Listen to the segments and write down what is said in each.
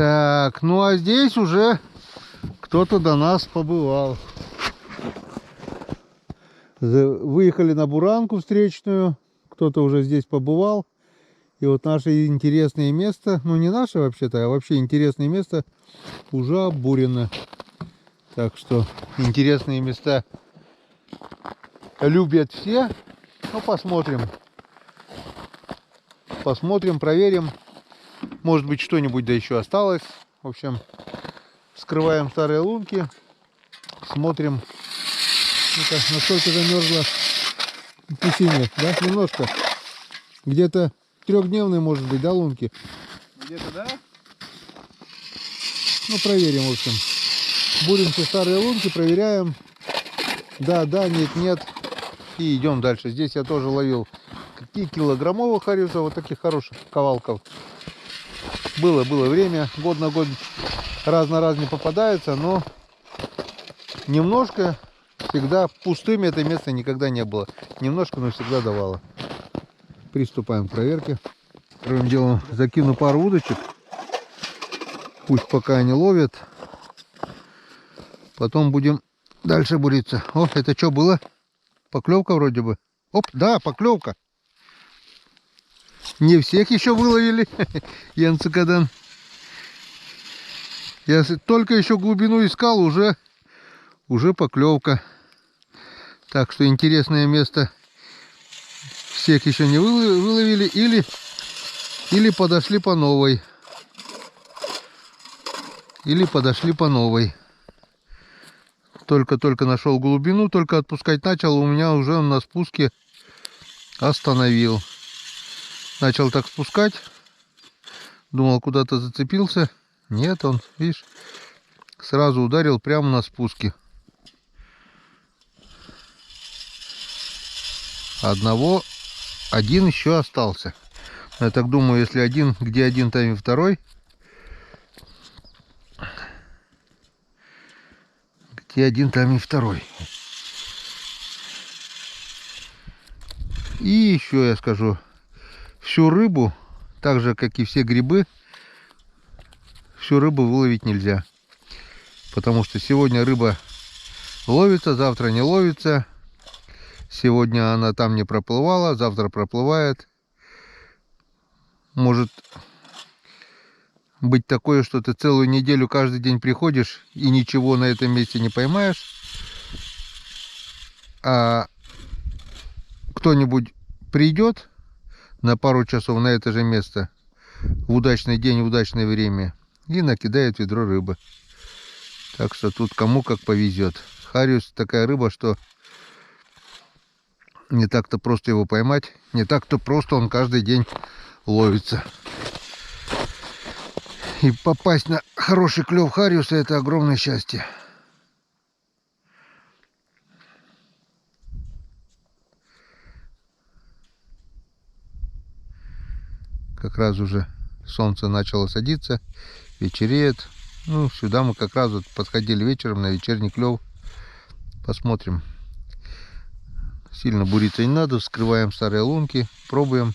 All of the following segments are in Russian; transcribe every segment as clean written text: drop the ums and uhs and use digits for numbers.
Так, ну а здесь уже кто-то до нас побывал. Выехали на Буранку встречную, кто-то уже здесь побывал. И вот наше интересное место, ну не наше вообще-то, а вообще интересное место уже обурено. Так что интересные места любят все. Ну посмотрим. Посмотрим, проверим. Может быть что-нибудь да еще осталось. В общем, вскрываем старые лунки. Смотрим. Ну-ка, насколько замерзла песине, да? Немножко. Где-то трехдневные, может быть, да, лунки? Где-то, да? Ну, проверим, в общем. Будем все старые лунки, проверяем. Да, да, нет, нет. И идем дальше. Здесь я тоже ловил какие килограммовых хариусов, вот таких хороших ковалков. Было время. Год на год раз на раз не попадается, но немножко всегда пустым это место никогда не было. Немножко, но всегда давало. Приступаем к проверке. Первым делом закину пару удочек. Пусть пока они ловят. Потом будем дальше буриться. О, это что было? Поклевка вроде бы. Оп, да, поклевка. Не всех еще выловили. Янцикадан. Я только еще глубину искал, уже поклевка. Так что интересное место. Всех еще не выловили или подошли по новой. Только нашел глубину, только отпускать начал, у меня уже он на спуске остановил. Начал так спускать. Думал, куда-то зацепился. Нет, он, видишь, сразу ударил прямо на спуске. Один еще остался. Я так думаю, если один, где один, там и второй. Где один, там и второй. И еще я скажу, всю рыбу, так же как и все грибы, всю рыбу выловить нельзя. Потому что сегодня рыба ловится, завтра не ловится. Сегодня она там не проплывала, завтра проплывает. Может быть такое, что ты целую неделю каждый день приходишь и ничего на этом месте не поймаешь. А кто-нибудь придет на пару часов на это же место в удачный день, в удачное время и накидает ведро рыбы. Так что тут кому как повезет. Хариус такая рыба, что не так-то просто его поймать, не так-то просто он каждый день ловится. И попасть на хороший клев хариуса — это огромное счастье. Как раз уже солнце начало садиться, вечереет. Ну, сюда мы как раз вот подходили вечером на вечерний клев. Посмотрим. Сильно буриться не надо, вскрываем старые лунки, пробуем.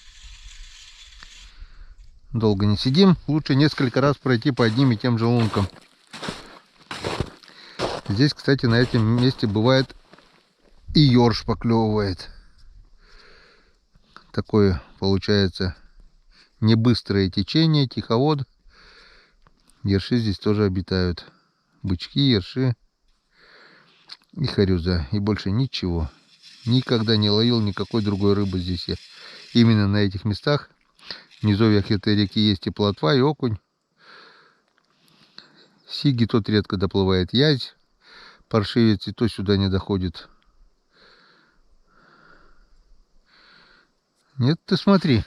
Долго не сидим, лучше несколько раз пройти по одним и тем же лункам. Здесь, кстати, на этом месте бывает и ёрш поклевывает. Такое получается не быстрое течение, тиховод. Ерши здесь тоже обитают. Бычки, ерши и харюза. И больше ничего. Никогда не ловил никакой другой рыбы здесь. Именно на этих местах, в низовьях этой реки, есть и плотва, и окунь. Сиги тот редко доплывает. Язь, паршивец, и то сюда не доходит. Нет, ты смотри.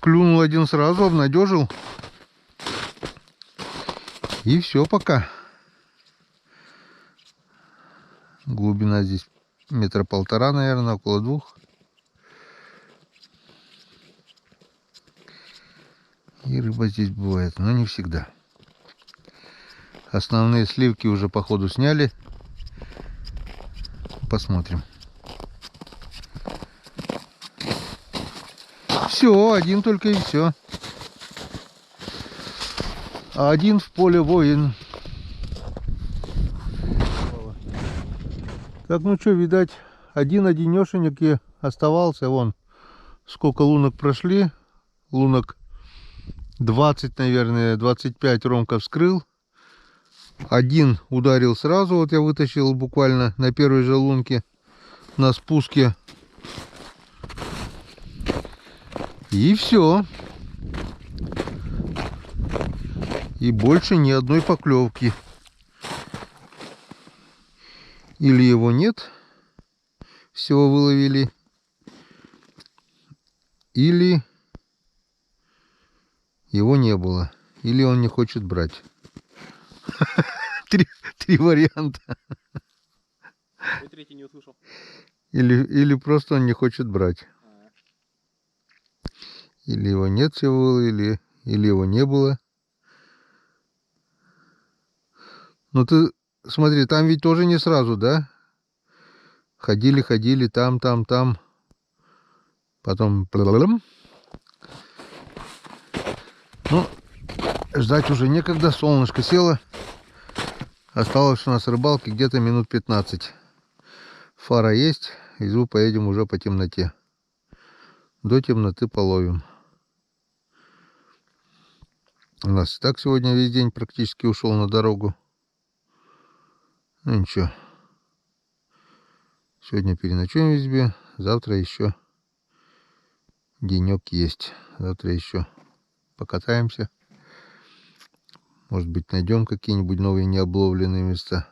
Клюнул один сразу, обнадежил. И все пока. Глубина здесь 1,5 метра, наверное, около 2. И рыба здесь бывает, но не всегда. Основные сливки уже по ходу сняли. Посмотрим. Все, один только и все. а один в поле воин. Так, ну что, видать, один-одинешенек и оставался. Вон, сколько лунок прошли. Лунок 20, наверное, 25 Ромка вскрыл. Один ударил сразу, вот я вытащил буквально на первой же лунке на спуске. И все. И больше ни одной поклевки. Или его нет, всего выловили, или его не было, или он не хочет брать. Три варианта. Я третий не услышал. Или просто он не хочет брать. Или его нет всего, или его не было. Ну ты смотри, там ведь тоже не сразу, да? Ходили, там. Потом... Ну, ждать уже некогда, солнышко село. Осталось у нас рыбалки где-то минут 15. Фара есть, изу поедем уже по темноте. До темноты половим. У нас и так сегодня весь день практически ушел на дорогу. Ну ничего. Сегодня переночуем в избе. Завтра еще денек есть. Завтра еще покатаемся. Может быть, найдем какие-нибудь новые необловленные места.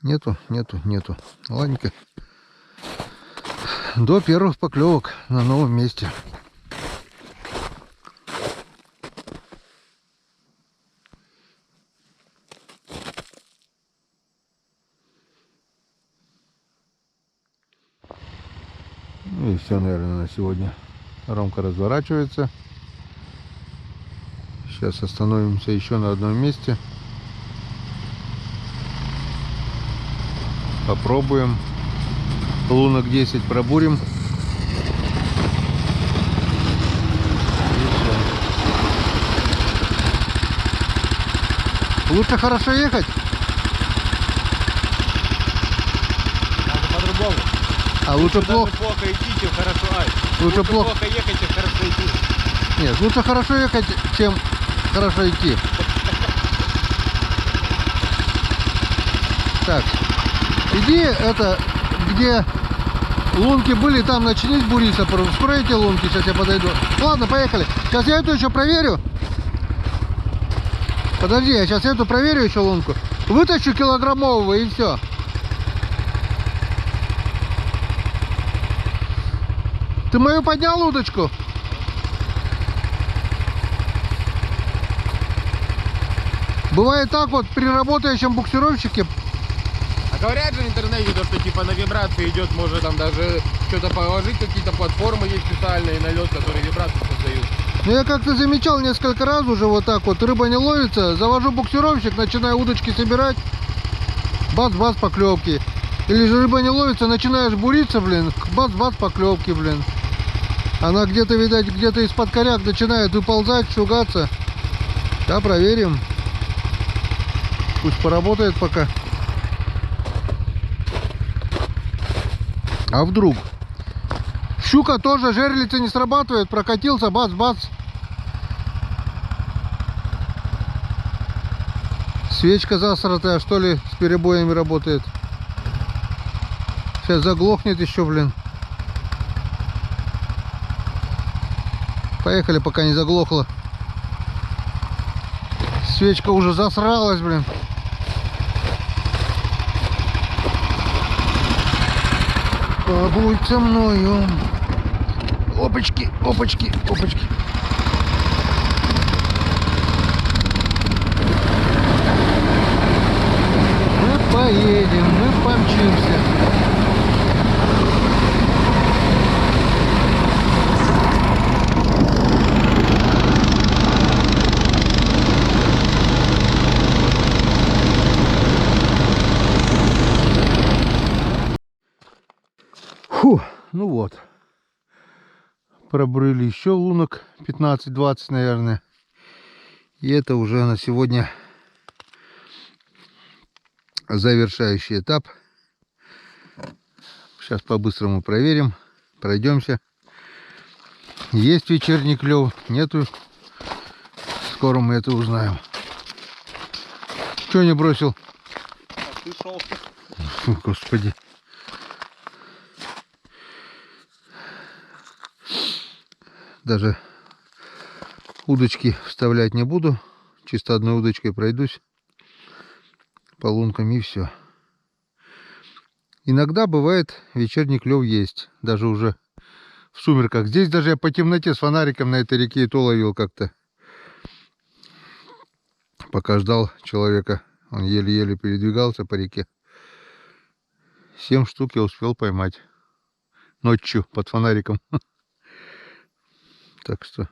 Нету. Ладненько. До первых поклевок на новом месте. Ну и все, наверное, на сегодня. Ромка разворачивается. Сейчас остановимся еще на одном месте. Попробуем. Лунок 10 пробурим. Лучше хорошо ехать? Надо по-другому. А лучше плохо? Плохо идти, чем хорошо. Лучше плохо ехать, чем хорошо идти. Нет, лучше хорошо ехать, чем хорошо идти. Так, иди это, где лунки были, там начнись буриться. Вскройте лунки, сейчас я подойду. Ладно, поехали. Сейчас я эту еще проверю. Подожди, я сейчас эту проверю еще лунку. Вытащу килограммового и все. Ты мою поднял удочку? Бывает так вот при работающем буксировщике. А говорят же в интернете, то, что типа на вибрации идет, может там даже что-то положить, какие-то платформы есть специальные на лед, которые вибрации создают. Ну я как-то замечал несколько раз уже вот так вот, рыба не ловится, завожу буксировщик, начинаю удочки собирать, бац-бац поклевки. Или же рыба не ловится, начинаешь буриться, блин, бац-бац поклевки, блин. Она где-то, видать, где-то из-под коряк начинает выползать, шугаться. Да, проверим. Пусть поработает пока. А вдруг? Щука тоже, жерлица не срабатывает, прокатился, бац-бац. Свечка засратая, что ли, с перебоями работает. Сейчас заглохнет еще, блин. Поехали, пока не заглохло. Свечка уже засралась, блин. Побудь со мною. Опачки, опачки, опачки. Мы поедем, мы помчимся. Фу, ну вот. Пробрыли еще лунок 15-20, наверное. И это уже на сегодня завершающий этап. Сейчас по-быстрому проверим, пройдемся. Есть вечерний клев, нету. Скоро мы это узнаем. Чего не бросил? А ты шел. Фу, господи. Даже удочки вставлять не буду. Чисто одной удочкой пройдусь по лункам и все. Иногда бывает вечерний клев есть. Даже уже в сумерках. Здесь даже я по темноте с фонариком на этой реке и то ловил как-то. Пока ждал человека. Он еле-еле передвигался по реке. 7 штук я успел поймать. Ночью под фонариком. Так что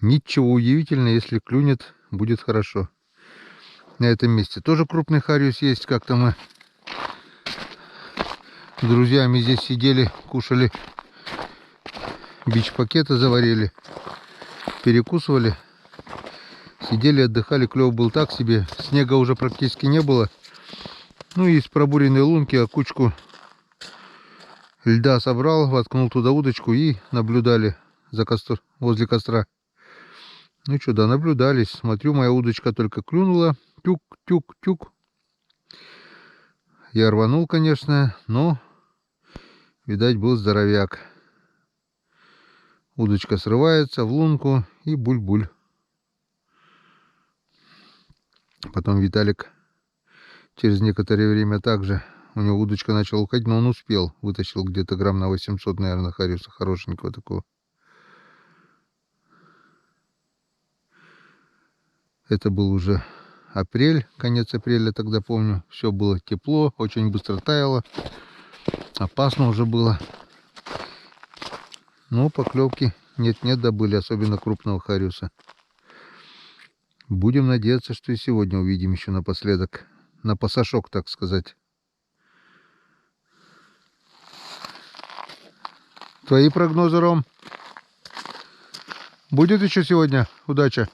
ничего удивительного, если клюнет, будет хорошо. На этом месте тоже крупный хариус есть. Как-то мы с друзьями здесь сидели, кушали, бич-пакеты заварили, перекусывали, сидели, отдыхали. Клев был так себе, снега уже практически не было. Ну и из пробуренной лунки кучку льда собрал, воткнул туда удочку и наблюдали за возле костра. Ну что, да, наблюдались. Смотрю, моя удочка только клюнула. Тюк-тюк-тюк. Я рванул, конечно, но, видать, был здоровяк. Удочка срывается в лунку и буль-буль. Потом Виталик через некоторое время также, у него удочка начала уходить, но он успел. Вытащил где-то грамм на 800, наверное, хариуса хорошенького такого. Это был уже апрель, конец апреля, тогда помню. Все было тепло, очень быстро таяло. Опасно уже было. Но поклевки нет-нет добыли, особенно крупного хариуса. Будем надеяться, что и сегодня увидим еще напоследок. На пасашок, так сказать. Твои прогнозы, Ром? Будет еще сегодня удача?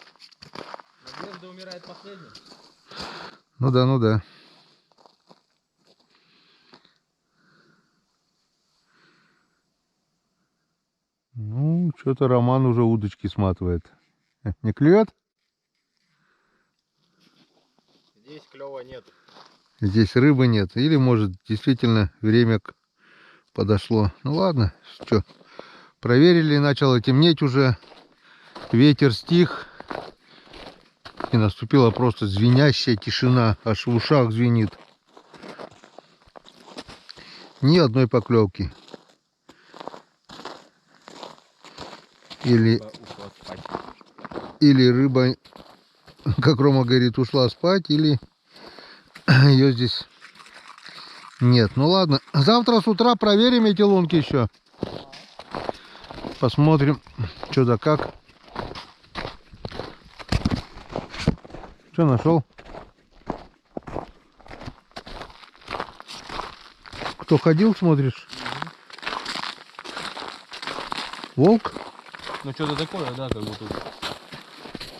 Надежда умирает последней. Ну да, ну да. Ну, что-то Роман уже удочки сматывает. Не клюет? Здесь клёва нет. Здесь рыбы нет. Или, может, действительно время подошло. Ну ладно, что. Проверили, начало темнеть уже. Ветер стих. И наступила просто звенящая тишина. Аж в ушах звенит. Ни одной поклевки. Или рыба, как Рома говорит, ушла спать, или ее здесь нет. Ну ладно, завтра с утра проверим эти лунки еще. Посмотрим, что да как. Что нашел? Кто ходил, смотришь? Волк? Ну что-то такое, да, как будто.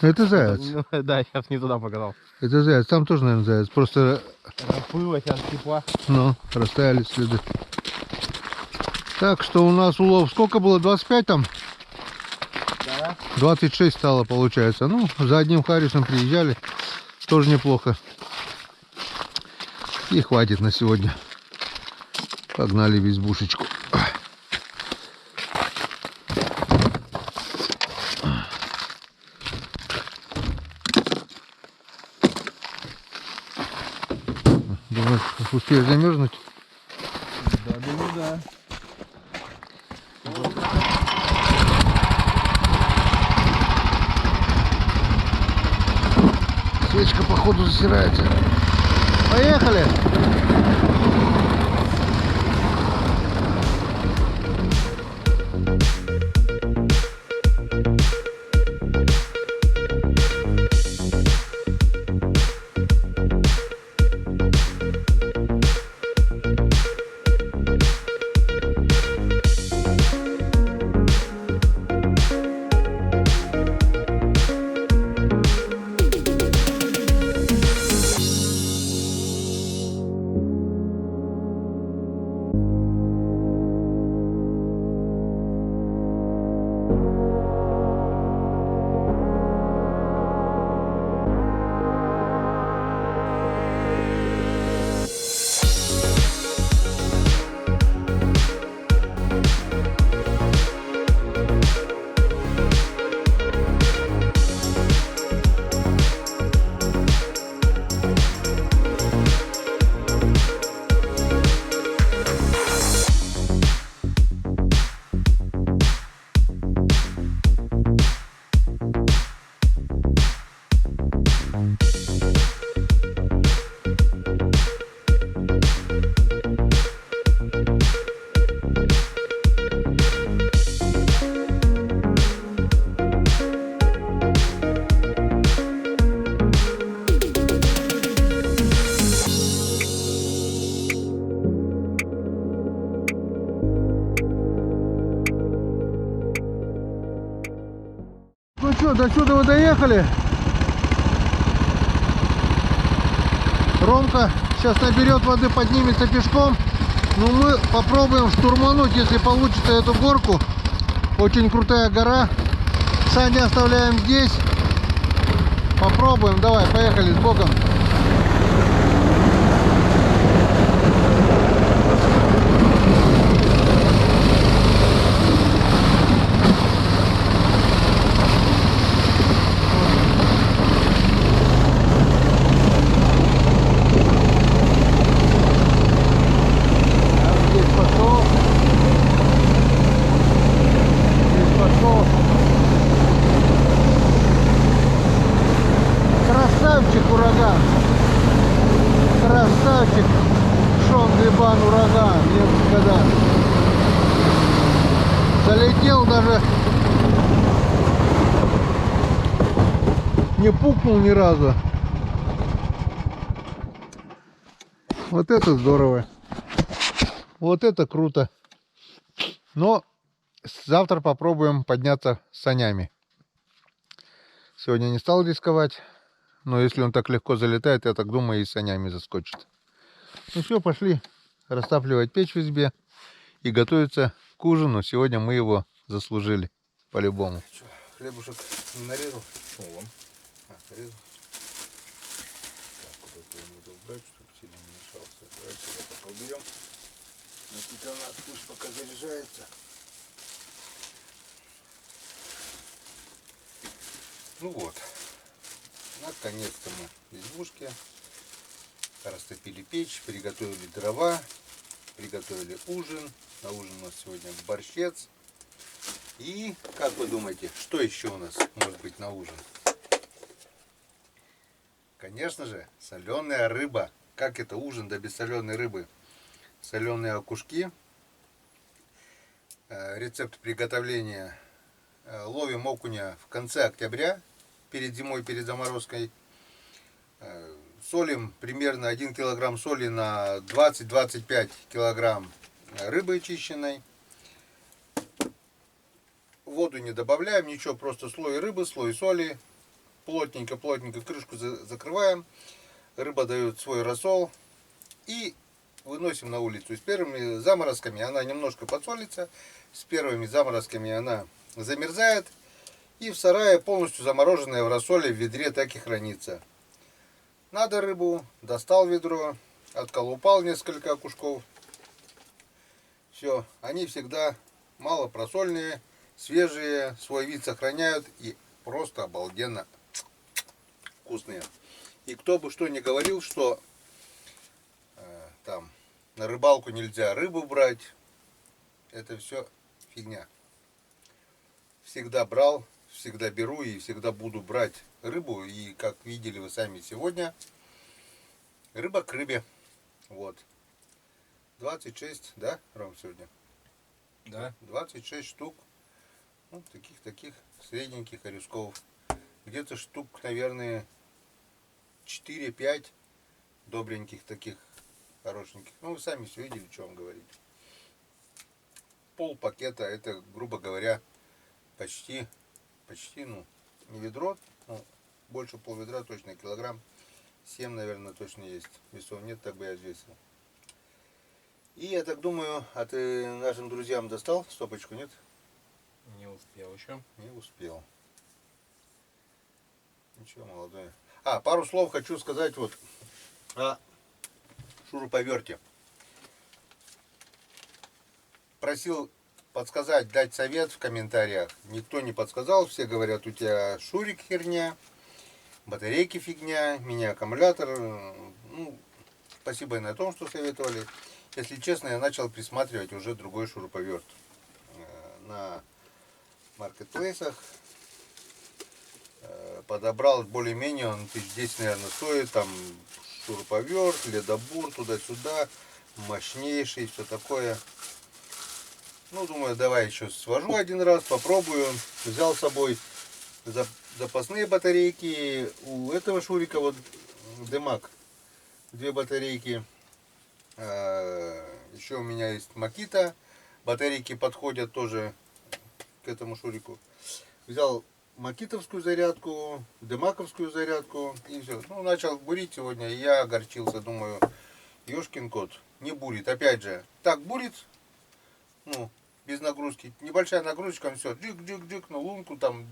Это заяц. Ну, да, сейчас не туда показал. Это заяц. Там тоже, наверное, заяц. Просто, Распыло сейчас тепла. ну, растаяли следы. Так что у нас улов сколько было? 25 там? Да. 26 стало, получается. Ну, за одним хариусом приезжали. Тоже неплохо. И хватит на сегодня. Погнали в избушечку. Думаешь, успеешь замерзнуть? Да, думаю, да. Свечка, походу, засирается. Поехали! что, до сюда вы доехали. Ромка сейчас наберет воды, поднимется пешком. Но мы попробуем штурмануть, если получится, эту горку. Очень крутая гора. Сани оставляем здесь. Попробуем. Давай, поехали с Богом. Красавчик ураган. Красавчик. Шон Грибан ураган. Нет, когда залетел, даже не пукнул ни разу. Вот это здорово. Вот это круто. Но завтра попробуем подняться с санями. Сегодня не стал рисковать. Но если он так легко залетает, я так думаю, и с санями заскочит. Ну все, пошли растапливать печь в избе и готовиться к ужину. Сегодня мы его заслужили по-любому. Хлебушек не нарезал? О. Нарезал. Так, куда-то его надо убрать, чтобы сильно не мешался. Давайте его пока уберем. Никита у нас пусть пока заряжается. Ну вот. Наконец-то мы в избушке растопили печь, приготовили дрова, приготовили ужин. На ужин у нас сегодня борщец. И, как вы думаете, что еще у нас может быть на ужин? Конечно же, соленая рыба. Как это ужин, да без соленой рыбы? Соленые окушки. Рецепт приготовления. Ловим окуня в конце октября. Перед зимой, перед заморозкой. Солим примерно 1 килограмм соли на 20-25 килограмм рыбы чищенной. Воду не добавляем, ничего, просто слой рыбы, слой соли. Плотненько-плотненько крышку закрываем. Рыба дает свой рассол. И выносим на улицу. С первыми заморозками она немножко подсолится. С первыми заморозками она замерзает. И в сарае полностью замороженная в рассоле в ведре так и хранится. Надо рыбу, достал ведро, отколупал несколько окушков. Все, они всегда малопросольные, свежие, свой вид сохраняют и просто обалденно вкусные. И кто бы что ни говорил, что там на рыбалку нельзя рыбу брать, это все фигня. Всегда брал. Всегда беру и всегда буду брать рыбу. И как видели вы сами сегодня, рыба к рыбе. Вот. 26, да, Ром, сегодня? Да. 26 штук. Ну, таких средненьких орюсков. Где-то штук, наверное, 4-5 добреньких таких хорошеньких. Ну, вы сами все видели, что вам говорить. Пол пакета, это, грубо говоря, почти, ну, не ведро, ну, больше пол-ведра точно, килограмм 7, наверное, точно есть. Весов нет, так бы я взвесил. И я так думаю, а ты нашим друзьям достал стопочку, нет? Не успел еще. Не успел. Ничего, молодой. Пару слов хочу сказать вот о шуруповерте. Просил подсказать, дать совет в комментариях. Никто не подсказал. Все говорят, у тебя шурик херня, батарейки фигня, мини аккумулятор. Ну, спасибо и на том, что советовали. Если честно, я начал присматривать уже другой шуруповерт. На маркетплейсах. Подобрал более-менее, он 1010, наверное, стоит. Там шуруповерт, ледобур, туда-сюда. Мощнейший, все такое. Ну, думаю, давай еще свожу один раз, попробую. Взял с собой запасные батарейки. У этого шурика вот Демак 2 батарейки. Еще у меня есть Makita. Батарейки подходят тоже к этому шурику. Взял макитовскую зарядку, демаковскую зарядку и все. Ну, начал бурить сегодня, и я огорчился, думаю, ёшкин кот, не бурит. Опять же, так бурит, ну, без нагрузки. Небольшая нагрузочка, все, джик-джик-джик, на лунку, там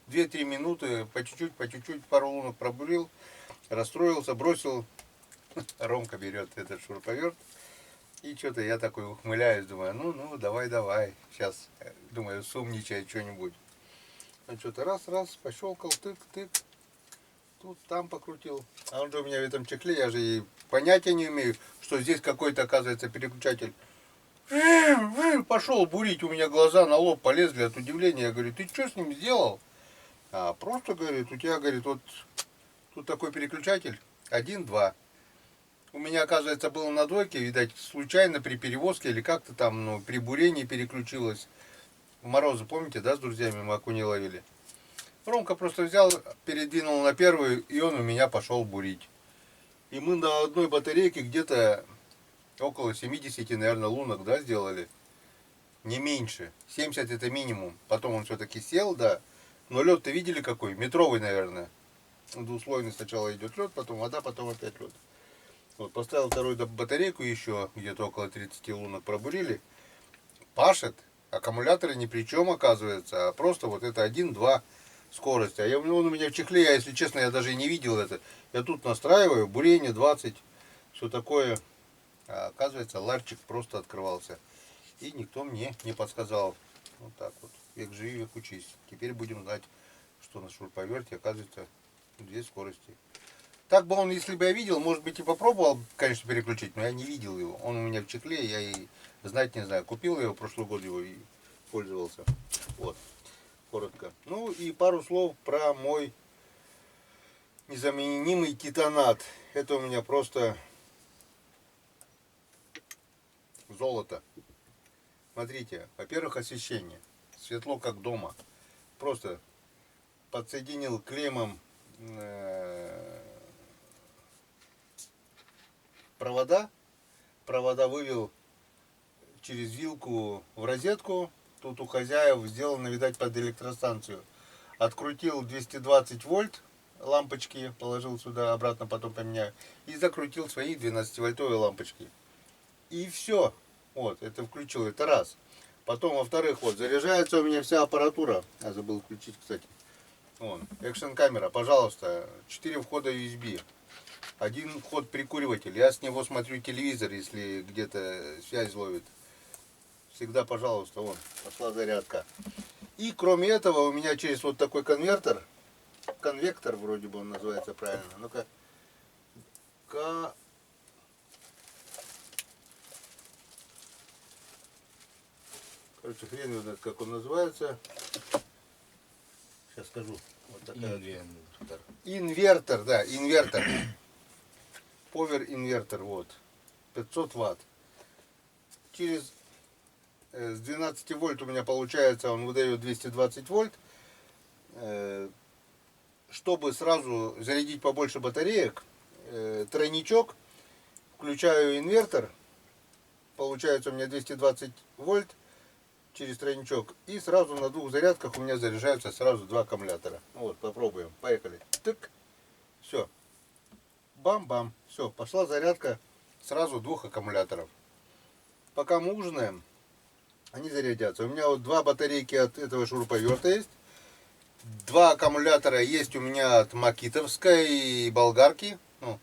2-3 минуты, по чуть-чуть, пару лунок пробурил, расстроился, бросил. Ромка берет этот шуруповерт. И что-то я такой ухмыляюсь, думаю, ну, давай. Сейчас, думаю, сумничает что-нибудь. Он что-то раз, пощелкал, тык, тут, там покрутил. А он же у меня в этом чехле, я же и понятия не имею, что здесь какой-то, оказывается, переключатель. Пошел бурить, у меня глаза на лоб полезли от удивления. Я говорю, ты что с ним сделал? А просто, говорит, у тебя, говорит, вот тут такой переключатель, 1-2. У меня, оказывается, было на двойке, видать, случайно при перевозке или как-то там, ну, при бурении переключилось. В морозы, помните, да, с друзьями мы окуней ловили? Ромка просто взял, передвинул на первую, и он у меня пошел бурить. И мы на одной батарейке где-то около 70, наверное, лунок, да, сделали. Не меньше. 70 это минимум. Потом он все-таки сел, да. Но лед-то видели какой? Метровый, наверное. Двуслойный сначала идет лед, потом вода, потом опять лед. Вот, поставил вторую батарейку еще, где-то около 30 лунок пробурили. Пашет, аккумуляторы ни при чем, оказывается, а просто вот это 1-2 скорость. А он у меня в чехле, я, если честно, я даже и не видел это. Я тут настраиваю, бурение 20, все такое. А оказывается, ларчик просто открывался. И никто мне не подсказал. Вот так вот. Век живи, век учись. Теперь будем знать, что на шуруповерте, оказывается, 2 скорости. Так бы он, если бы я видел, может быть, и попробовал, конечно, переключить, но я не видел его. Он у меня в чехле, я и знать не знаю. Купил его прошлый год его и пользовался. Вот, коротко. Ну и пару слов про мой незаменимый титанат. Это у меня просто золото. Смотрите, во-первых, освещение. Светло, как дома. Просто подсоединил клеммом провода вывел через вилку в розетку. Тут у хозяев сделано, видать, под электростанцию. Открутил 220 вольт лампочки, положил сюда, обратно потом поменяю. И закрутил свои 12-вольтовые лампочки. И все. Вот, это включил, это раз. Потом, во-вторых, вот, заряжается у меня вся аппаратура. Я забыл включить, кстати. Вон, экшн камера, пожалуйста. 4 входа USB. Один вход прикуриватель. Я с него смотрю телевизор, если где-то связь ловит. Всегда, пожалуйста, вон, пошла зарядка. И кроме этого у меня через вот такой конвертер, конвектор вроде бы он называется правильно. Ну-ка. Короче, хрен его знает, как он называется. Сейчас скажу. Вот такая инвертор. Инвертор, да, инвертор. Повер инвертор, вот. 500 ватт. Через с 12 вольт у меня получается, он выдает 220 вольт. Чтобы сразу зарядить побольше батареек, тройничок, включаю инвертор. Получается у меня 220 вольт через тройничок. И сразу на 2 зарядках у меня заряжаются сразу 2 аккумулятора. Вот, попробуем. Поехали. Тык. Все. Бам-бам. Все, пошла зарядка сразу 2 аккумуляторов. Пока мы ужинаем, они зарядятся. У меня вот 2 батарейки от этого шуруповерта есть. 2 аккумулятора есть у меня от макитовской и болгарки. Ну,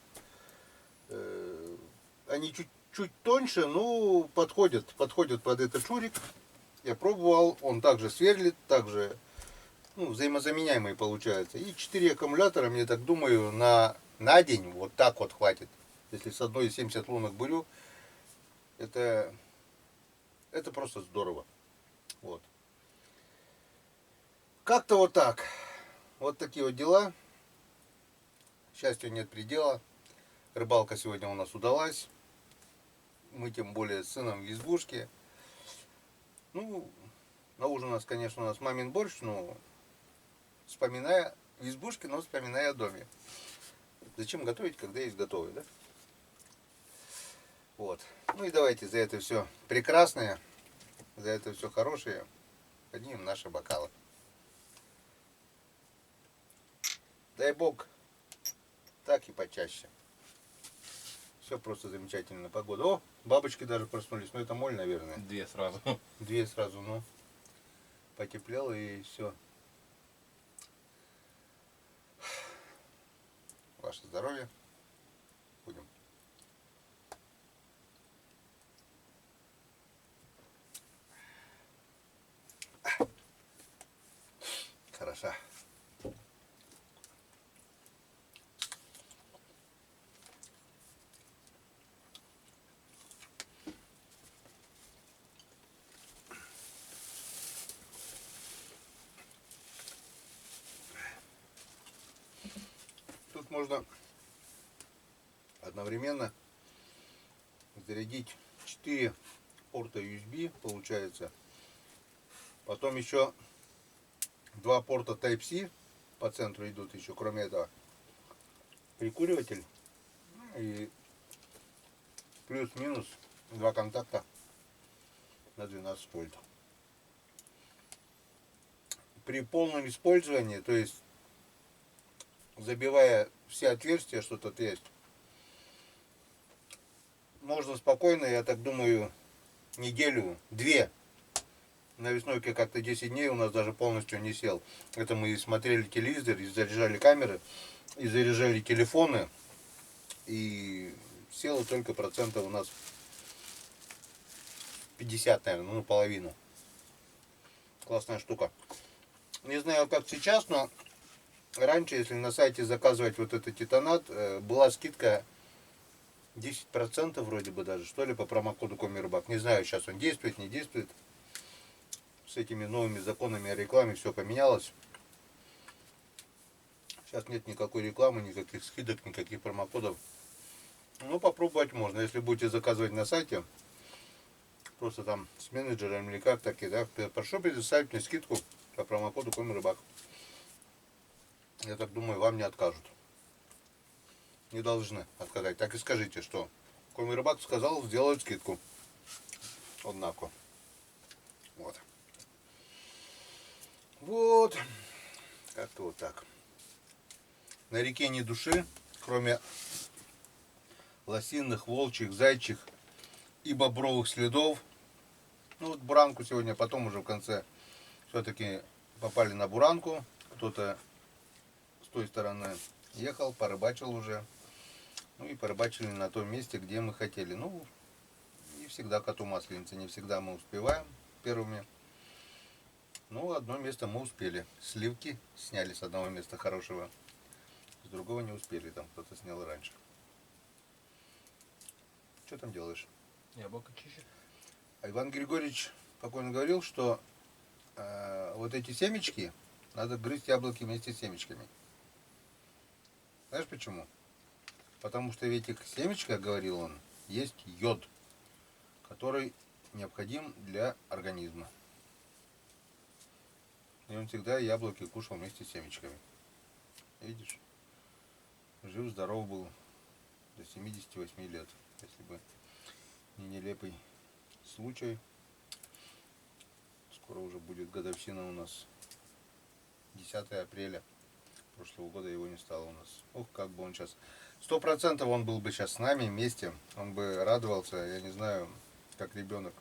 они чуть тоньше, но подходят под этот шурик. Я пробовал, он также сверлит, также взаимозаменяемый получается. И 4 аккумулятора, мне так думаю, на день вот так вот хватит. Если с одной 70 лунок бурю, это просто здорово. Вот. Как-то вот так. Вот такие вот дела. Счастью нет предела. Рыбалка сегодня у нас удалась. Мы тем более с сыном в избушке. Ну, на ужин у нас, конечно, мамин борщ, но вспоминая в избушке, но вспоминая о доме. Зачем готовить, когда есть готовый, да? Вот. Ну и давайте за это все прекрасное, за это все хорошее поднимем наши бокалы. Дай бог, так и почаще. Все просто замечательно. Погода. О, бабочки даже проснулись. Ну это моль, наверное. Две сразу. Две сразу, ну. Потеплело и все. Ваше здоровье. Будем. Хороша. Тут можно одновременно зарядить 4 порта USB, получается. Потом еще 2 порта Type-C по центру идут еще, кроме этого. Прикуриватель и плюс-минус 2 контакта на 12 вольт. При полном использовании, то есть забивая все отверстия, что тут есть, можно спокойно, я так думаю, неделю, 2. На веснойке как-то 10 дней у нас даже полностью не сел. Это мы и смотрели телевизор, и заряжали камеры, и заряжали телефоны. И село только процентов у нас 50, наверное, ну половину. Классная штука. Не знаю, как сейчас, но раньше, если на сайте заказывать вот этот титанат, была скидка 10% вроде бы даже, что ли, по промокоду Комирбак. Не знаю, сейчас он действует, не действует. С этими новыми законами о рекламе все поменялось. Сейчас нет никакой рекламы, никаких скидок, никаких промокодов. Ну, попробовать можно. Если будете заказывать на сайте, просто там с менеджером или как таки, да, прошу предоставить мне скидку по промокоду Комирбак. Я так думаю, вам не откажут. Не должны отказать. Так и скажите, что Комирбак сказал, сделают скидку. Однако. Вот. Вот. Как-то вот так. На реке ни души, кроме лосиных, волчьих, зайчих и бобровых следов. Ну вот буранку сегодня, потом уже в конце все-таки попали на буранку. Кто-то с той стороны ехал, порыбачил уже. Ну и порыбачили на том месте, где мы хотели. Ну, не всегда коту масленица, не всегда мы успеваем первыми. Ну, одно место мы успели. Сливки сняли с одного места хорошего. С другого не успели, там кто-то снял раньше. Что там делаешь? Яблоко чищу. А Иван Григорьевич покойно говорил, что вот эти семечки, надо грызть яблоки вместе с семечками. Знаешь почему? Потому что в этих семечках, говорил он, есть йод, который необходим для организма. И он всегда яблоки кушал вместе с семечками. Видишь? Жив-здоров был до 78 лет. Если бы не нелепый случай. Скоро уже будет годовщина у нас. 10 апреля прошлого года его не стало у нас. Ох, как бы он сейчас... 100% он был бы сейчас с нами вместе. Он бы радовался, я не знаю, как ребенок.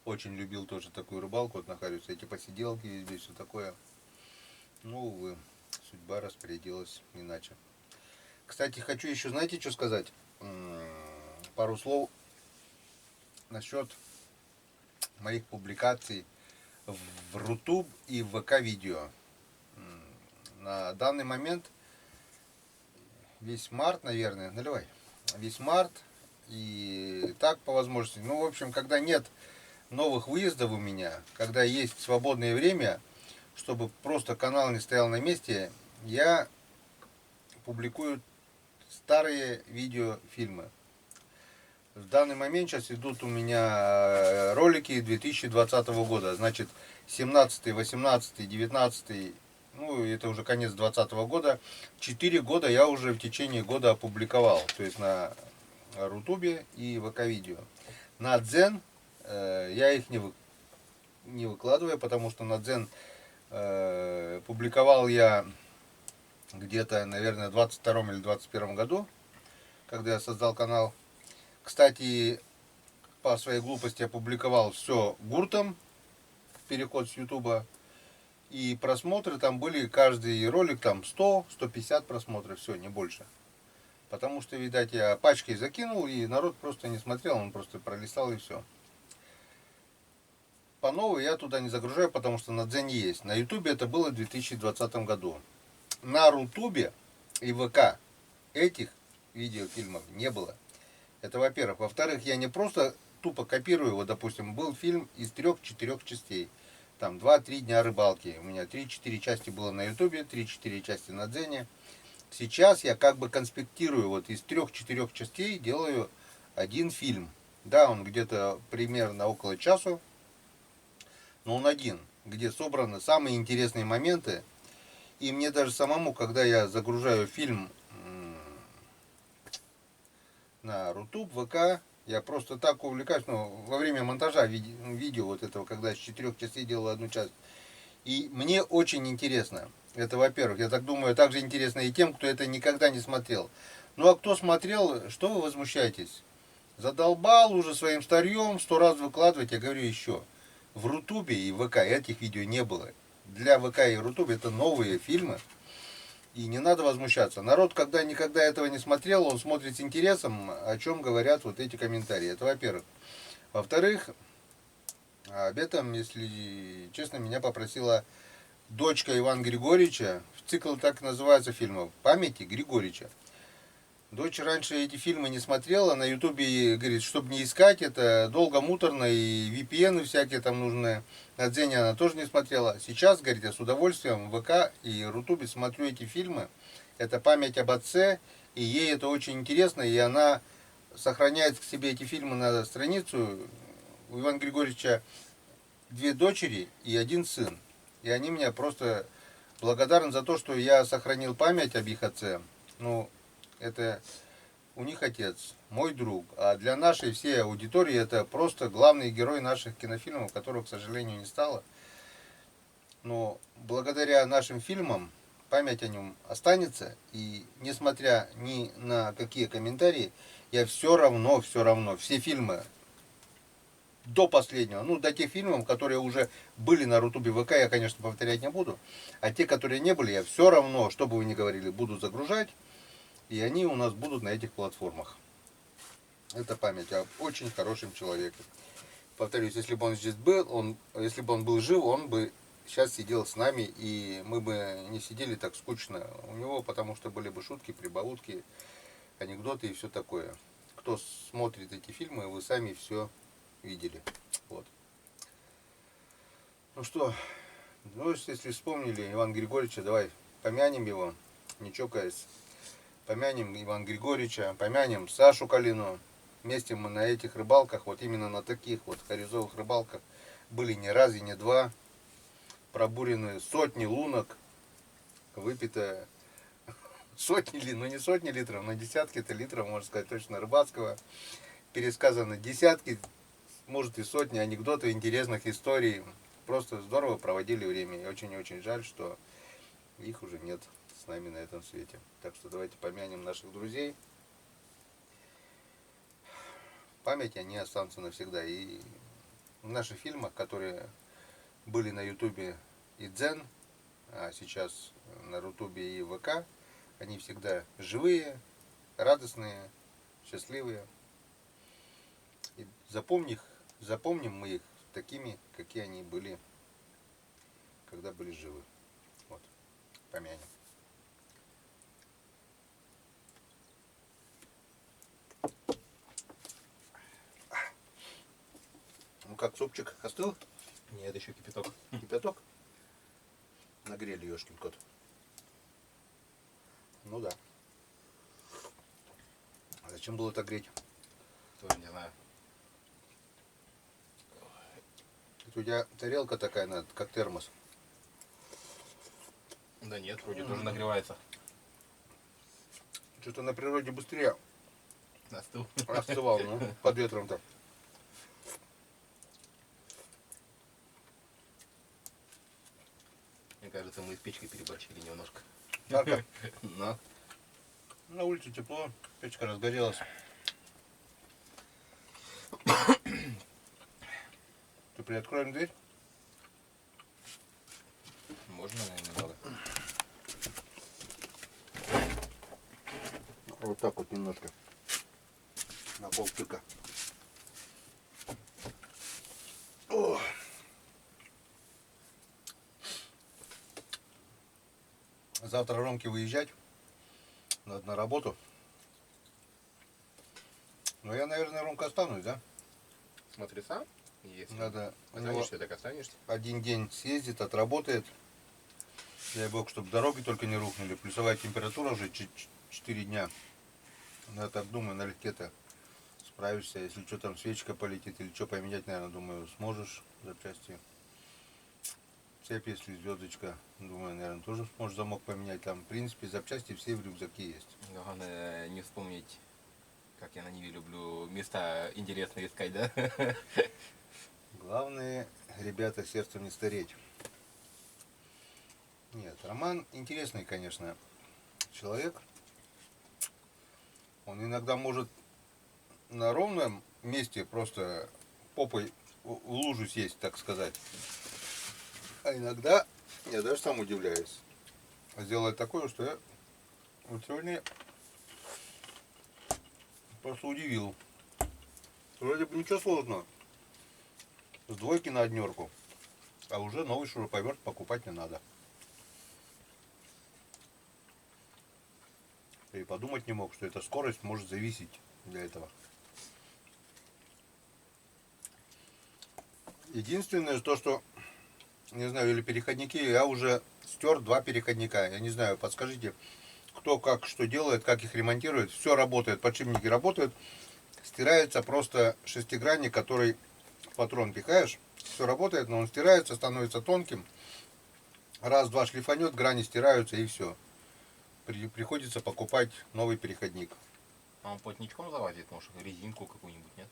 Очень любил тоже такую рыбалку, вот нахариться, эти посиделки здесь, все такое. Ну, увы, судьба распорядилась иначе. Кстати, хочу еще, знаете, что сказать? Пару слов насчет моих публикаций в Рутуб и в ВК видео. На данный момент весь март, наверное, наливай, весь март и так по возможности. Ну, в общем, когда нет новых выездов у меня, когда есть свободное время, чтобы просто канал не стоял на месте, я публикую старые видеофильмы. В данный момент сейчас идут у меня ролики 2020 года, значит 17, 18, 19, ну это уже конец 2020 года. 4 года я уже в течение года опубликовал, то есть на Рутубе и ВК-видео. На Дзен я их не выкладываю, потому что на Дзен публиковал я где-то, наверное, в 22 или 21 году, когда я создал канал. Кстати, по своей глупости опубликовал все гуртом, переход с Ютуба. И просмотры там были, каждый ролик там 100-150 просмотров, все, не больше. Потому что, видать, я пачкой закинул, и народ просто не смотрел, он просто пролистал и все. По новой я туда не загружаю, потому что на Дзене есть. На Ютубе это было в 2020 году. На Рутубе и ВК этих видеофильмов не было. Это во-первых. Во-вторых, я не просто тупо копирую. Вот, допустим, был фильм из 3-4 частей. Там 2-3 дня рыбалки. У меня 3-4 части было на Ютубе, 3-4 части на Дзене. Сейчас я как бы конспектирую. Вот из 3-4 частей делаю один фильм. Да, он где-то примерно около часу. Но он один, где собраны самые интересные моменты. И мне даже самому, когда я загружаю фильм на Рутуб, ВК, я просто так увлекаюсь, ну, во время монтажа видео вот этого, когда из 4 частей делал одну часть. И мне очень интересно. Это, во-первых, я так думаю, также интересно и тем, кто это никогда не смотрел. Ну, а кто смотрел, что вы возмущаетесь? Задолбал уже своим старьем 100 раз выкладывать, я говорю еще. В Рутубе и ВК этих видео не было. Для ВК и Рутубе это новые фильмы. И не надо возмущаться. Народ, когда никогда этого не смотрел, он смотрит с интересом, о чем говорят вот эти комментарии. Это во-первых. Во-вторых, об этом, если честно, меня попросила дочка Ивана Григорьевича. Цикл так называется фильмов «Памяти Григорьевича». Дочь раньше эти фильмы не смотрела, на Ютубе говорит, чтобы не искать, это долго, муторно, и VPN всякие там нужны. На Дзене она тоже не смотрела. Сейчас, говорит, я с удовольствием в ВК и Рутубе смотрю эти фильмы. Это память об отце, и ей это очень интересно, и она сохраняет к себе эти фильмы на страницу. У Ивана Григорьевича 2 дочери и 1 сын. И они меня просто благодарны за то, что я сохранил память об их отце. Ну, это у них отец, мой друг. А для нашей всей аудитории это просто главный герой наших кинофильмов, которого, к сожалению, не стало. Но благодаря нашим фильмам память о нем останется. И несмотря ни на какие комментарии, я все равно, все фильмы до последнего, ну, до тех фильмов, которые уже были на Рутубе ВК, я, конечно, повторять не буду. А те, которые не были, я все равно, что бы вы ни говорили, буду загружать. И они у нас будут на этих платформах. Это память о очень хорошем человеке. Повторюсь, если бы он здесь был, если бы он был жив, он бы сейчас сидел с нами, и мы бы не сидели так скучно у него, потому что были бы шутки, прибаутки, анекдоты и все такое. Кто смотрит эти фильмы, вы сами все видели. Вот. Ну что, ну, если вспомнили Ивана Григорьевича, давай помянем его, не чокаясь. Помянем Ивана Григорьевича, помянем Сашу Калину. Вместе мы на этих рыбалках, вот именно на таких вот харюзовых рыбалках, были не раз и не два. Пробурены сотни лунок, выпито сотни, ну не сотни литров, но десятки-то литров, можно сказать, точно рыбацкого. Пересказаны десятки, может и сотни анекдотов, интересных историй. Просто здорово проводили время. И очень-очень жаль, что их уже нет с нами на этом свете. Так что давайте помянем наших друзей. Память они останутся навсегда. И в наших фильмах, которые были на Ютубе и Дзен, а сейчас на Рутубе и ВК, они всегда живые, радостные, счастливые. И запомним мы их такими, какие они были, когда были живы. Вот, помянем. Ну как, супчик остыл? Нет, еще кипяток. Кипяток? Нагрели, ёшкин кот. Ну да. А зачем было так греть? Тоже не знаю. Это у тебя тарелка такая, как термос. Да нет, вроде тоже нагревается. Что-то на природе быстрее Остыл. остывал, ну, под ветром-то. Мне кажется, мы с печкой переборщили немножко. Жарко. Но. На улице тепло, печка разгорелась. Ты приоткроем дверь? Можно, наверное, надо. Вот так вот немножко. На полтыка. О. Завтра Ромке выезжать. Надо на работу. Но я, наверное, Ромка останусь, да? Смотри сам. Если Надо у него останешься, так останешься. один день съездит, отработает. Дай бог, чтобы дороги только не рухнули. Плюсовая температура уже 4 дня. Ну, я так думаю, налегке-то справишься. Если что там свечка полетит или что поменять, наверное, думаю, сможешь запчасти. Цепь, если звездочка, думаю, наверное, тоже сможешь замок поменять. Там, в принципе, запчасти все в рюкзаке есть. Главное не вспомнить, как я на Ниве люблю места интересные искать, да? Главное, ребята, сердцем не стареть. Нет, Роман интересный, конечно, человек. Он иногда может на ровном месте просто попой в лужу сесть, так сказать. А иногда я даже сам удивляюсь. Сделать такое, что я вот сегодня просто удивил. Вроде бы ничего сложного. С двойки на однерку. А уже новый шуруповерт покупать не надо. И подумать не мог, что эта скорость может зависеть для этого. Единственное, то, что, не знаю, или переходники, я уже стер 2 переходника. Я не знаю, подскажите, кто как что делает, как их ремонтирует. Все работает, подшипники работают. Стирается просто шестигранник, который в патрон пихаешь. Все работает, но он стирается, становится тонким. Раз-два шлифанет, грани стираются и все. Приходится покупать новый переходник. А он плотничком залазит, может, резинку какую-нибудь, нет?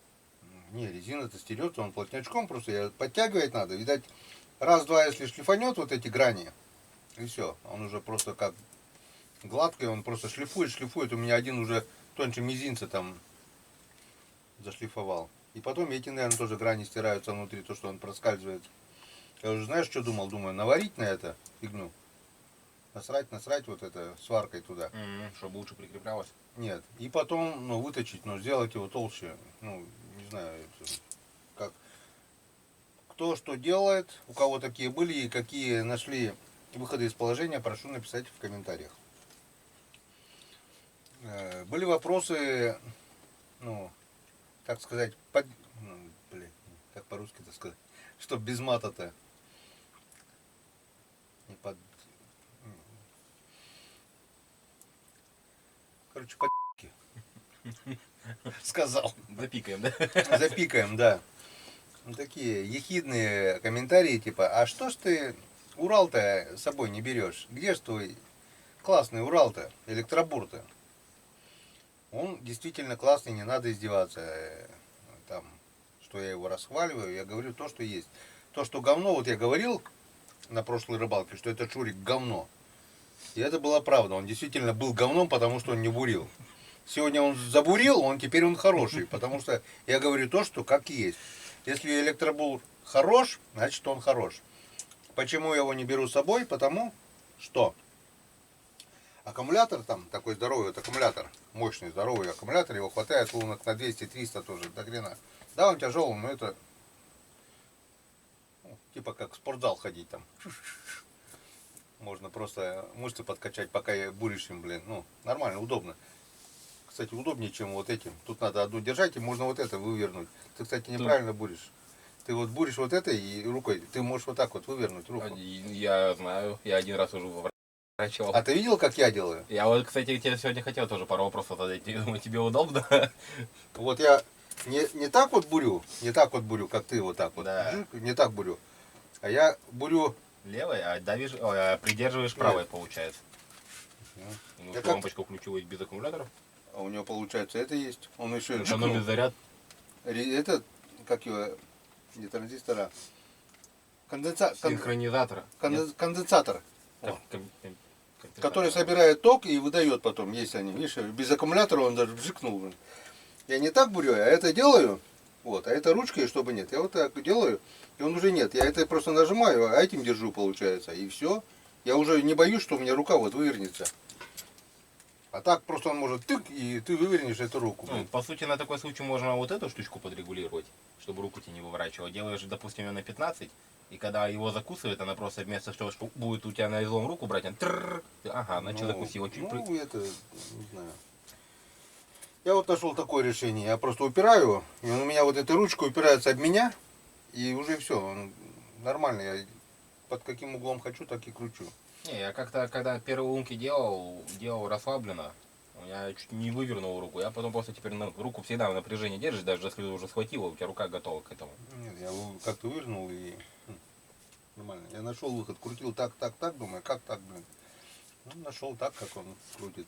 Не, резина-то стерется, он плотнячком просто. Подтягивать надо. Видать, раз-два, если шлифанет вот эти грани, и все. Он уже просто как гладкий, он просто шлифует. У меня один уже тоньше мизинца там зашлифовал. И потом эти, наверное, тоже грани стираются внутри, то, что он проскальзывает. Я уже, знаешь, что думал? Думаю, наварить на это фигню. Насрать вот это сваркой туда. Чтобы лучше прикреплялось. Нет. И потом, ну, выточить, но сделать его толще. Ну, не знаю, как. Кто что делает, у кого такие были и какие нашли выходы из положения, прошу написать в комментариях. Были вопросы, ну, так сказать, как по-русски-то сказать, что без мата-то. Не под... Короче, по***ки. Сказал. Запикаем, да? Запикаем, да. Ну, такие ехидные комментарии, типа, а что ж ты Урал-то с собой не берешь? Где ж твой классный Урал-то, электробур-то? Он действительно классный, не надо издеваться. Там, что я его расхваливаю, я говорю то, что есть. То, что говно, вот я говорил на прошлой рыбалке, что это Шурик говно. И это была правда, он действительно был говном, потому что он не бурил. Сегодня он забурил, теперь он хороший, потому что я говорю то, что как есть. Если электробур хорош, значит он хорош. Почему я его не беру с собой? Потому что аккумулятор там, такой здоровый вот аккумулятор, мощный здоровый аккумулятор, его хватает лунок на 200-300 тоже, до хрена. Да, он тяжелый, но это типа как в спортзал ходить там. Можно просто мышцы подкачать, пока буришь им, блин. Ну, нормально, удобно. Кстати, удобнее, чем вот этим. Тут надо одну держать, и можно вот это вывернуть. Ты, кстати, неправильно буришь. Ты вот буришь вот этой и рукой, ты можешь вот так вот вывернуть руку. Я знаю, я один раз уже врачевал. А ты видел, как я делаю? Я вот, кстати, тебе сегодня хотел тоже пару вопросов задать. Думаю, тебе удобно? Вот я не так вот бурю, как ты вот так вот. Да. Не так бурю. А я бурю... Левой, а давишь, придерживаешь правой, получается. Ну, Я лампочку включилась без аккумулятора. А у него получается это есть. Он еще... Экономит заряд. Это, как его, не транзистора, Синхронизатора. конденсатор. Так, который собирает ток и выдает потом. Есть они, видишь, без аккумулятора он даже вжикнул. Блин. Я не так бурю, а это делаю. Вот, а это ручкой, чтобы нет. Я вот так делаю, и он уже нет. Я это просто нажимаю, а этим держу, получается. И все. Я уже не боюсь, что у меня рука вот вывернется. А так просто он может тык, и ты вывернешь эту руку. Ну, по сути, на такой случай можно вот эту штучку подрегулировать, чтобы руку тебе не выворачивала. Делаешь, допустим, ее на 15, и когда его закусывает, она просто вместо того, что будет у тебя на излом руку брать, она ага, начал закусила чуть. Ну, это, не знаю. Я вот нашел такое решение. Я просто упираю, и он у меня вот этой ручкой упирается об меня, и уже все. Он нормально. Я под каким углом хочу, так и кручу. Не, я как-то, когда первые лунки делал расслабленно. У меня чуть не вывернул руку. Я потом просто теперь руку всегда в напряжении держишь, даже если уже схватила, у тебя рука готова к этому. Нет, я как-то вывернул и нормально. Я нашел выход, крутил так, думаю, как так, блин. Ну, нашел так, как он крутит.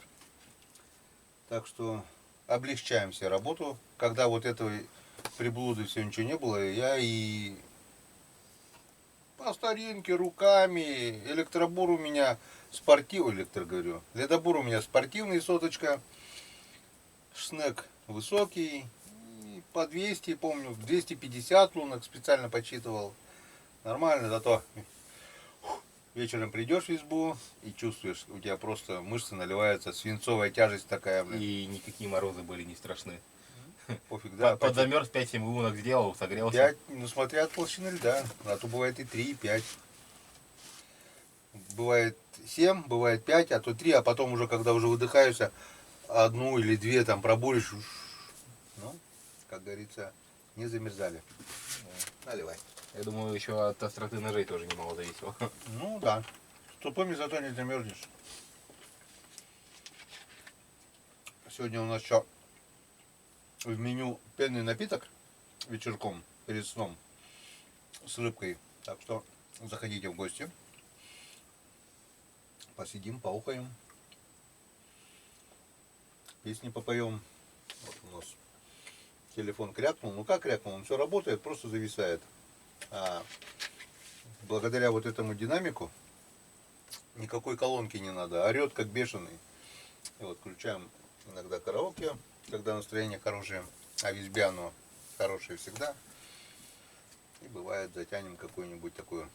Так что облегчаем себе работу. Когда вот этого приблуды все ничего не было, я и по старинке руками, электробур у меня спортивный, говорю, ледобур у меня спортивный, соточка, шнек высокий, и по 200, помню, 250 лунок специально подсчитывал. Нормально, зато вечером придешь в избу и чувствуешь, у тебя просто мышцы наливаются, свинцовая тяжесть такая, блин. И никакие морозы были не страшны. Пофиг, да. Подзамерз, 5-7 лунок сделал, согрелся. 5, ну смотря от толщины льда, а то бывает и 3, и 5. Бывает 7, бывает 5, а то 3, а потом уже, когда уже выдыхаешься, одну или две там пробуришь, ну, как говорится, не замерзали. Наливай. Я думаю, еще от остроты ножей тоже немало зависело. Ну да, с тупыми зато не замерзнешь. Сегодня у нас что в меню пенный напиток вечерком перед сном с рыбкой. Так что заходите в гости. Посидим, поухаем. Песни попоем. Вот у нас телефон крякнул. Ну как крякнул? Он все работает, просто зависает. А благодаря вот этому динамику никакой колонки не надо. Орет как бешеный. И вот включаем иногда караоке, когда настроение хорошее. А в избе оно хорошее всегда. И бывает затянем какую-нибудь такую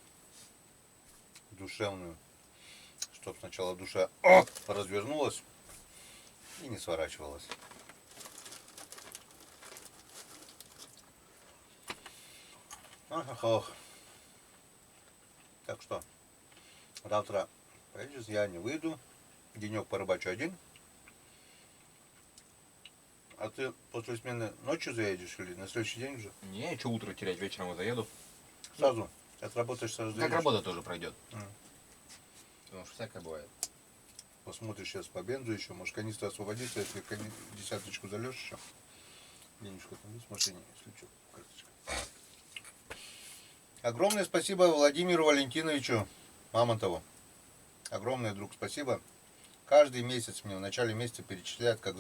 душевную, чтобы сначала душа развернулась и не сворачивалась. Ох. Так что завтра я не выйду, денек порыбачу один. А ты после смены ночью заедешь или на следующий день уже? Не, что утро терять, вечером я заеду. Сразу? Отработаешь, сразу Как заедешь? работа тоже пройдет. Потому что всякое бывает. Посмотришь сейчас по бензу еще, может канистра освободится, если десяточку зальешь еще. Денежку там есть в машине, если что, карточка. Огромное спасибо Владимиру Валентиновичу Мамонтову. Огромное, друг, спасибо. Каждый месяц мне в начале месяца перечисляют как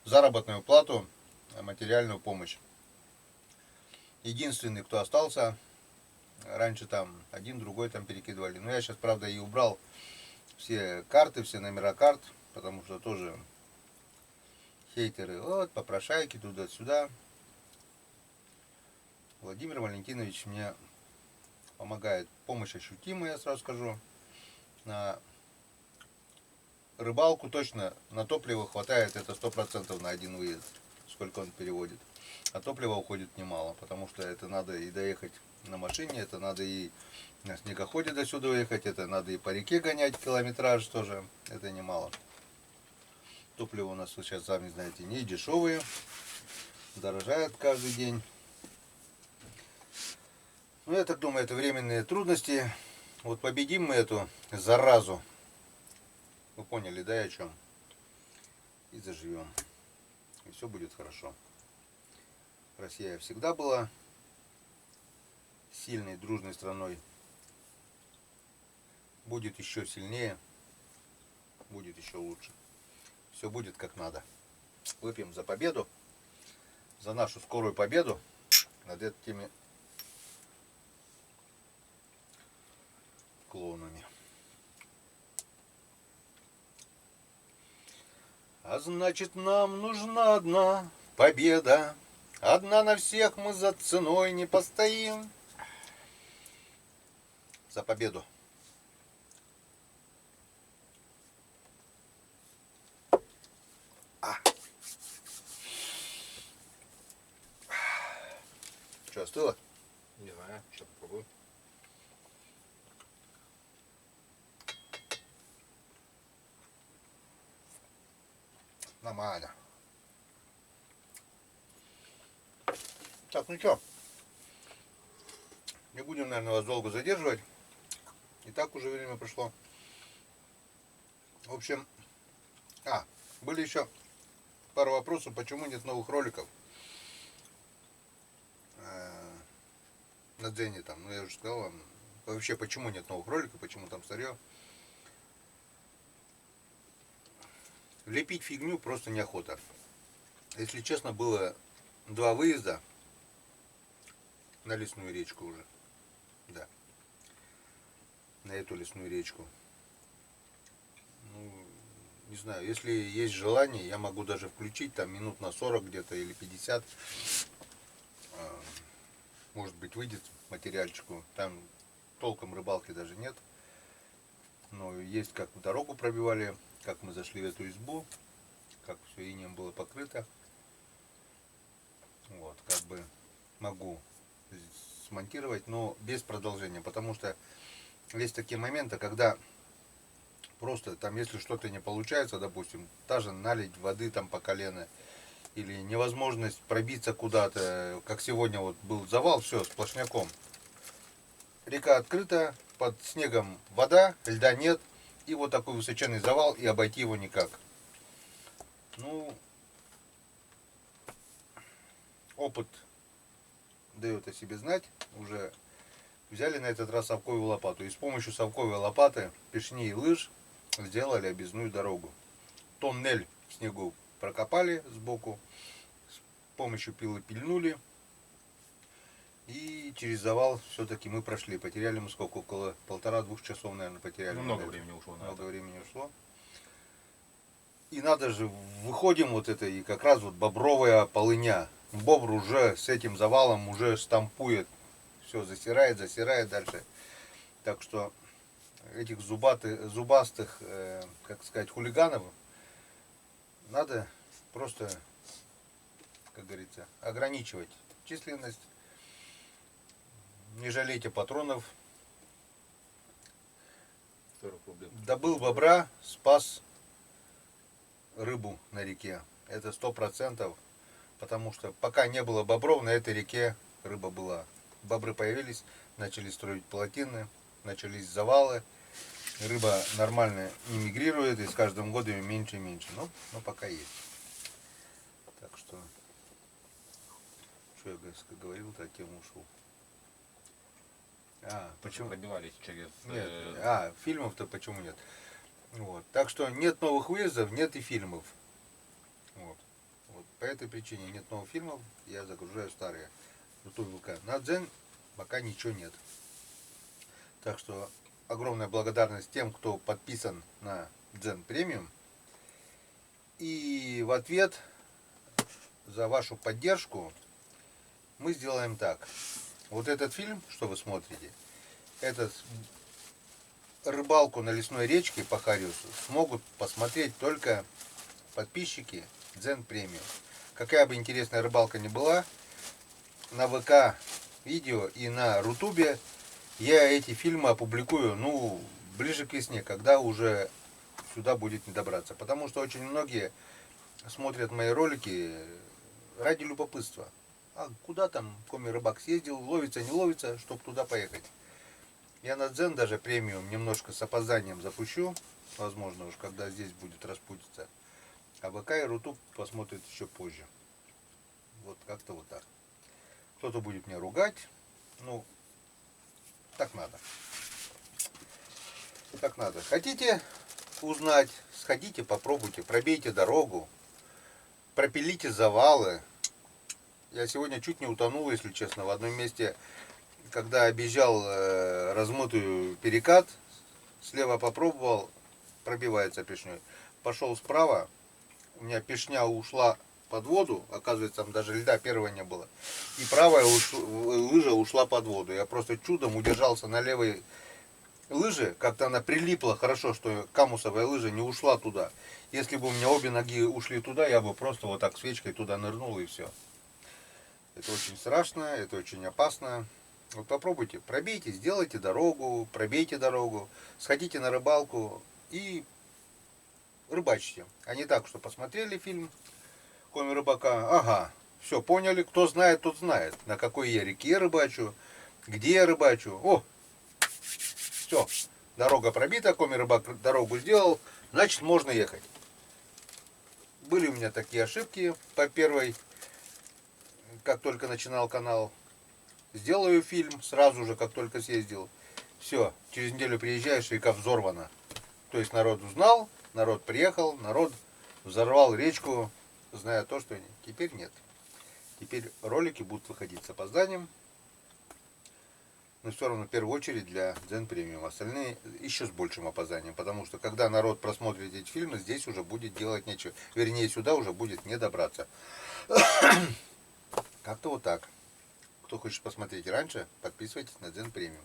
заработную плату материальную помощь. Единственный, кто остался, раньше там один, другой там перекидывали. Но я сейчас, правда, и убрал все карты, все номера карт, потому что тоже хейтеры, вот, попрошайки туда-сюда. Владимир Валентинович мне помогает. Помощь ощутимая, я сразу скажу. На рыбалку точно, на топливо хватает, это 100% на один выезд, сколько он переводит. А топлива уходит немало, потому что это надо и доехать на машине, это надо и на снегоходе до сюда уехать, это надо и по реке гонять километраж тоже, это немало. Топливо у нас, вы сейчас сами знаете, не дешевые, дорожает каждый день. Ну, я так думаю, это временные трудности. Вот победим мы эту заразу. Вы поняли, да, о чем? И заживем. И все будет хорошо. Россия всегда была сильной, дружной страной. Будет еще сильнее. Будет еще лучше. Все будет как надо. Выпьем за победу. За нашу скорую победу над этими клоунами. А значит, нам нужна одна победа. Одна на всех, мы за ценой не постоим. За победу. Что, остыло? Не знаю, сейчас попробую. Нормально. Так, ну что? Не будем, наверное, вас долго задерживать. И так уже время прошло. В общем, были еще пару вопросов, почему нет новых роликов на Дзене там. Ну, я уже сказал вам, вообще, почему нет новых роликов, почему там старье. Лепить фигню просто неохота. Если честно, было 2 выезда на лесную речку уже. Да. На эту лесную речку. Ну, не знаю, если есть желание, я могу даже включить там минут на 40 где-то или 50. Может быть, выйдет материальчику. Там толком рыбалки даже нет. Но есть, как дорогу пробивали, как мы зашли в эту избу, как все инеем было покрыто. Вот, как бы могу смонтировать, но без продолжения, потому что есть такие моменты, когда просто там, если что-то не получается, допустим, даже налить воды там по колено, или невозможность пробиться куда-то, как сегодня вот был завал, все, сплошняком. Река открыта, под снегом вода, льда нет, и вот такой высоченный завал, и обойти его никак. Ну, опыт дает о себе знать. Уже взяли на этот раз совковую лопату. И с помощью совковой лопаты, пешни и лыж сделали объездную дорогу. Тоннель в снегу прокопали сбоку, с помощью пилы пильнули. И через завал все-таки мы прошли. Потеряли мы сколько? Около 1,5-2 часов, наверное, потеряли. Ну, много времени ушло на Много это. времени ушло. И надо же, выходим вот это, и как раз вот бобровая полыня. Бобр уже с этим завалом уже штампует. Все, засирает дальше. Так что этих зубастых, как сказать, хулиганов надо просто, как говорится, ограничивать численность. Не жалейте патронов. 40 рублей. Добыл бобра, спас рыбу на реке. Это 100%. Потому что пока не было бобров, на этой реке рыба была. Бобры появились, начали строить плотины, начались завалы. Рыба нормально не мигрирует, и с каждым годом ее меньше и меньше. Но пока есть. Так что я говорил-то, о тему ушел. Почему пробивались через... Нет, фильмов-то почему нет? Вот. Так что нет новых выездов, нет и фильмов. Вот. По этой причине нет новых фильмов, я загружаю старые. YouTube ВК. На Дзен пока ничего нет. Так что огромная благодарность тем, кто подписан на Дзен премиум. И в ответ за вашу поддержку мы сделаем так. Вот этот фильм, что вы смотрите, этот рыбалку на лесной речке по Хариусу смогут посмотреть только подписчики Дзен премиум. Какая бы интересная рыбалка ни была, на ВК видео и на Рутубе я эти фильмы опубликую, ближе к весне, когда уже сюда будет не добраться. Потому что очень многие смотрят мои ролики ради любопытства. А куда там коми-рыбак съездил, ловится, не ловится, чтобы туда поехать. Я на Дзен даже премиум немножко с опозданием запущу, возможно, уж когда здесь будет распутиться. А ВК и Рутуб посмотрит еще позже. Вот как-то вот так. Кто-то будет меня ругать. Так надо. Так надо. Хотите узнать, сходите, попробуйте, пробейте дорогу, пропилите завалы. Я сегодня чуть не утонул, если честно, в одном месте, когда объезжал размытую перекат, слева попробовал, пробивается пешней. Пошел справа, у меня пешня ушла под воду, оказывается, там даже льда первого не было. И правая лыжа ушла под воду. Я просто чудом удержался на левой лыже, как-то она прилипла хорошо, что камусовая лыжа не ушла туда. Если бы у меня обе ноги ушли туда, я бы просто вот так свечкой туда нырнул и все. Это очень страшно, это очень опасно. Вот попробуйте, пробейте, сделайте дорогу, пробейте дорогу, сходите на рыбалку и рыбачьте. А не так, что посмотрели фильм «Коми рыбака», ага, все поняли, кто знает, тот знает, на какой я реке рыбачу, где я рыбачу. О, все, дорога пробита, Коми рыбак дорогу сделал, значит можно ехать. Были у меня такие ошибки по первой, как только начинал канал. Сделаю фильм сразу же, как только съездил. Все, через неделю приезжаешь, река взорвана. То есть народ узнал, народ приехал, народ взорвал речку, зная то, что теперь нет. Теперь ролики будут выходить с опозданием. Но все равно в первую очередь для Дзен Премиум. Остальные еще с большим опозданием. Потому что когда народ просмотрит эти фильмы, здесь уже будет делать нечего. Вернее, сюда уже будет не добраться. Как-то вот так. Кто хочет посмотреть раньше, подписывайтесь на Дзен Премиум.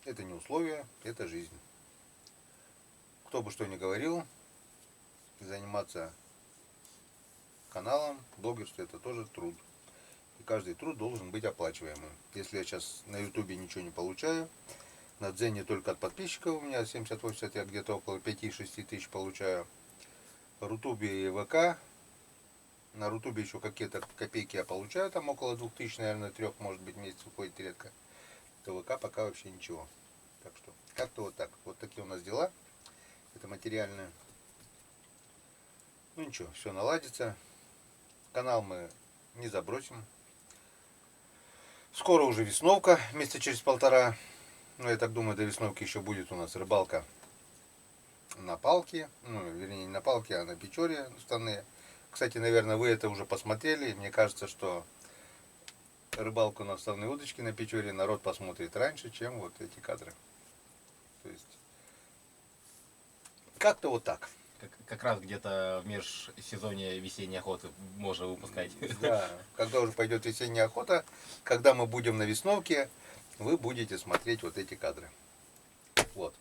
Это не условие, это жизнь. Кто бы что ни говорил, заниматься каналом, блогерство — это тоже труд. И каждый труд должен быть оплачиваемым. Если я сейчас на ютубе ничего не получаю, на Дзене только от подписчиков у меня 70-80, я где-то около 5-6 тысяч получаю. В Рутубе и ВК. На Рутубе еще какие-то копейки я получаю, там около 2000, наверное, 3, может быть, месяц уходит редко. То ВК пока вообще ничего. Так что, как-то вот так. Вот такие у нас дела. Это материальное. Ну ничего, все наладится. Канал мы не забросим. Скоро уже весновка, месяца через полтора. Ну, я так думаю, до весновки еще будет у нас рыбалка на палке. Ну, вернее, не на палке, а на печоре уставные. Кстати, наверное, вы это уже посмотрели. Мне кажется, что рыбалку на вставные удочки на печоре народ посмотрит раньше, чем вот эти кадры. То есть, как-то вот так. Как раз где-то в межсезонье весенней охоты можно выпускать. Да, когда уже пойдет весенняя охота, когда мы будем на весновке, вы будете смотреть вот эти кадры. Вот,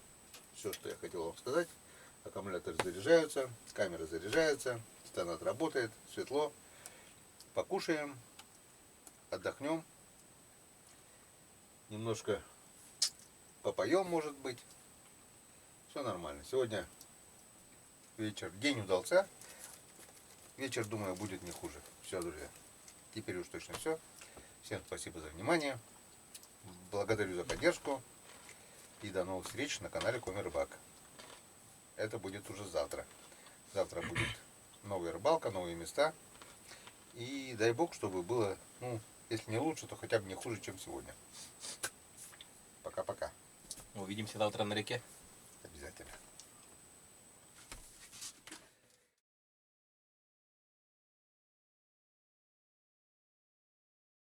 все, что я хотел вам сказать. Аккумуляторы заряжаются, камера заряжается, станат работает, светло. Покушаем, отдохнем, немножко попоем, может быть. Все нормально. Сегодня вечер, день удался. Вечер, думаю, будет не хуже. Все, друзья. Теперь уж точно все. Всем спасибо за внимание. Благодарю за поддержку. И до новых встреч на канале Коми Рыбак. Это будет уже завтра. Завтра будет новая рыбалка, новые места. И дай бог, чтобы было, ну, если не лучше, то хотя бы не хуже, чем сегодня. Пока-пока. Увидимся завтра на реке. Обязательно.